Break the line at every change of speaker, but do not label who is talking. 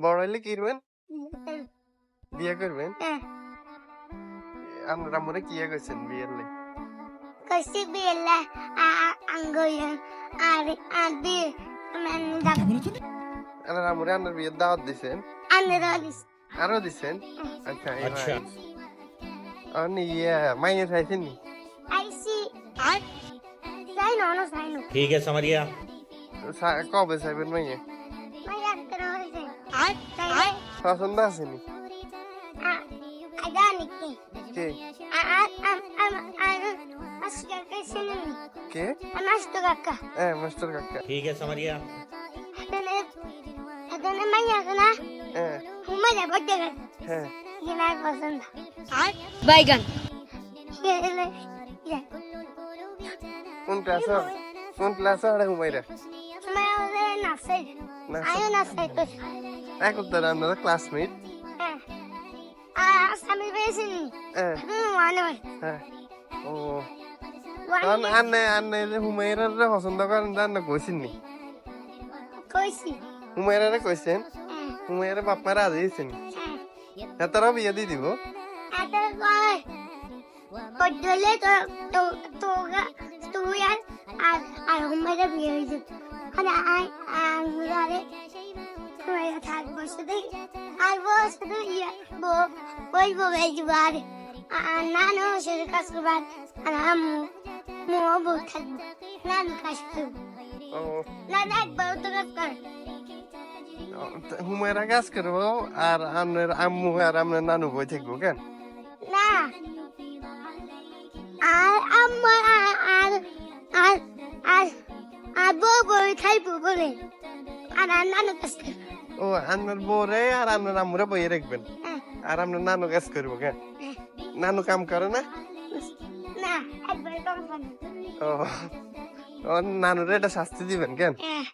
বড় হইলে কি করবেন? বিয়ে করবেন? আপনার আম্মুরে কি কইছেন বিয়ের লাই?
কইছি বিয়েলা আঙ্গইয়া আর আদি মান দা
আপনার আম্মুরে আপনার বিয়ের দাওয়াত দিছেন?
আনরালিস
আরো দিছেন? আচ্ছা
আচ্ছা।
আপনি মাইনে চাইছেন নি?
আইসি আর সাইন অন সাইন
ठीक है समझ गया।
কবে চাইবেন মাইনে?
মাইয়া করে হইছে আর তাই
পছন্দ আছে নি?
আদানি কি
কে?
আজকাল কেসেনি
কে?
আনাস্ত কাকা
মাস্টার কাকা।
ठीक है समझ गया।
এখানে মাইয়া না
হ্যাঁ
হুমায়া বড় গেল
হ্যাঁ
গিনার পছন্দ আর বাইগান
কোন ক্লাস? কোন ক্লাস আরে হুমাইরা?
মায়া ওরে নাসে আয়ো নাসে তো
এখন তো আপনারা ক্লাসমেট।
হ্যাঁ আমি বেশিনি
হ্যাঁ
মানে
হ্যাঁ ও কারণ আন্নে যে হুমাইরারে পছন্দ করেন জান না কইছেন নি?
কইছি
হুমাইরারে কইছেন? হুমাইরারে বাপ মা রাজি হইছেন? তারাও বিয়ে দিয়ে দিব?
আদর কই পড়লে তো তো তো তুই আর হুমায়া বিয়ে হইছে আর আরে হুমায়া থাকবো শুধু আর শুধু বলবো বেজবার নানো শুধু কাজ করবার আর মো বউ থাকবো নানু কাজ করবো
ও
না দেখবো তো কাজ কর
হুমায়রা কাজ করবো আর আপনার আম্মু আর আপনার নানু বই থাকবো কেন?
না আর আম্মা আর আর আর আর বউ বউ খাইবো বলে আর নানু কাজ করবো
ও আপনার বউরে আর আপনার আম্মুরে বইয়ে রাখবেন আর আপনার নানু কাজ করবো কেন? নানু কাম করে না?
না একবার কম করে
ও ও নানুরে এটা শাস্তি দিবেন কেন?
হ্যাঁ